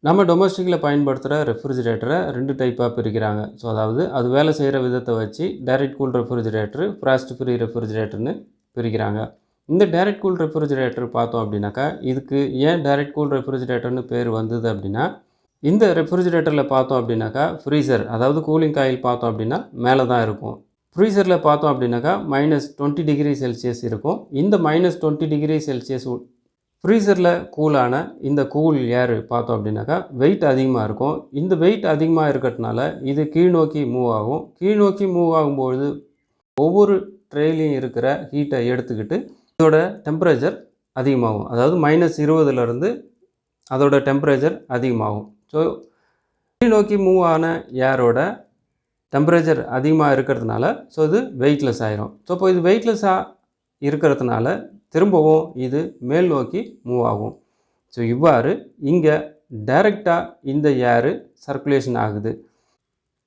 நம்ம டொமஸ்டிக்கில் பயன்படுத்துகிற ரெஃப்ரிஜிரேட்டரை 2 டைப்பாக பிரிக்கிறாங்க. ஸோ அதாவது அது வேலை செய்கிற விதத்தை வச்சு direct cool refrigerator, frost free ரெஃப்ரிஜிரேட்டர்னு பிரிக்கிறாங்க. இந்த டைரக்ட் கூல் ரெஃப்ரிஜிரேட்டர் பார்த்தோம் அப்படின்னாக்கா, இதுக்கு ஏன் டைரக்ட் கூல் ரெஃப்ரிஜிரேட்டர்னு பேர் வந்தது அப்படின்னா, இந்த ரெஃப்ரிஜிரேட்டரில் பார்த்தோம் அப்படின்னாக்கா ஃப்ரீசர், அதாவது கூலிங் காயில் பார்த்தோம் அப்படின்னா மேலே தான் இருக்கும். ஃப்ரீசரில் பார்த்தோம் அப்படின்னாக்கா -20 டிகிரி செல்சியஸ் இருக்கும். இந்த -20 டிகிரி செல்சியஸ் ஃப்ரீசரில் கூலான இந்த கூல் ஏர் பார்த்தோம் அப்படின்னாக்கா வெயிட் அதிகமாக இருக்கும். இந்த வெயிட் அதிகமாக இருக்கிறதுனால இது கீழ்நோக்கி மூவ் ஆகும். கீழ்நோக்கி மூவ் ஆகும்பொழுது ஒவ்வொரு ட்ரேலையும் இருக்கிற ஹீட்டை எடுத்துக்கிட்டு இதோட டெம்பரேச்சர் அதிகமாகும். அதாவது -20லேருந்து அதோட டெம்பரேச்சர் அதிகமாகும். ஸோ கீழ்நோக்கி மூவ் ஆன ஏரோட டெம்பரேச்சர் அதிகமாக இருக்கிறதுனால ஸோ இது வெயிட்லெஸ் ஆயிரும். ஸோ இப்போ இது வெயிட்லெஸ்ஸாக இருக்கிறதுனால திரும்பவும் இது மேல் நோக்கி மூவ் ஆகும். ஸோ இவ்வாறு இங்கே டைரெக்டாக இந்த ஏரு சர்க்குலேஷன் ஆகுது.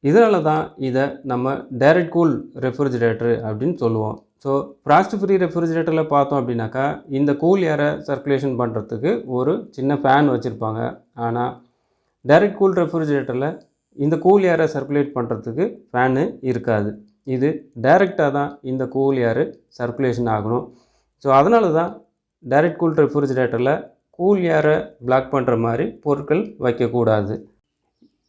இதனால தான் இதை நம்ம டைரக்ட் கூல் ரெஃப்ரிஜிரேட்டர் அப்படின்னு சொல்லுவோம். ஸோ ஃப்ராஸ்ட் ஃப்ரீ ரெஃப்ரிஜிரேட்டரில் பார்த்தோம் அப்படின்னாக்கா இந்த கூல் ஏரை சர்க்குலேஷன் பண்ணுறதுக்கு ஒரு சின்ன ஃபேன் வச்சுருப்பாங்க. ஆனால் டைரக்ட் கூல் ரெஃப்ரிஜிரேட்டரில் இந்த கூல் ஏரை சர்க்குலேட் பண்ணுறதுக்கு ஃபேனு இருக்காது. இது டைரெக்டாக தான் இந்த கூல் ஏரு சர்க்குலேஷன் ஆகணும். ஸோ அதனால தான் டைரக்ட் கூல் ரெஃப்ரிஜிரேட்டரில் கூல் ஏரை பிளாக் பண்ணுற மாதிரி பொருட்கள் வைக்கக்கூடாது.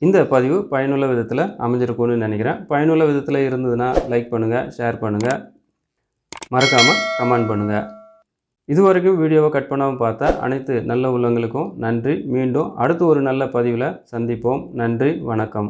இந்த பதிவு பயனுள்ள விதத்தில் அமைஞ்சிருக்கும்னு நினைக்கிறேன். பயனுள்ள விதத்தில் இருந்ததுன்னா லைக் பண்ணுங்கள், ஷேர் பண்ணுங்கள், மறக்காமல் கமெண்ட் பண்ணுங்கள். இதுவரைக்கும் வீடியோவை கட் பண்ணாமல் பார்த்த அனைத்து நல்ல உள்ளங்களுக்கும் நன்றி. மீண்டும் அடுத்து ஒரு நல்ல பதிவில் சந்திப்போம். நன்றி, வணக்கம்.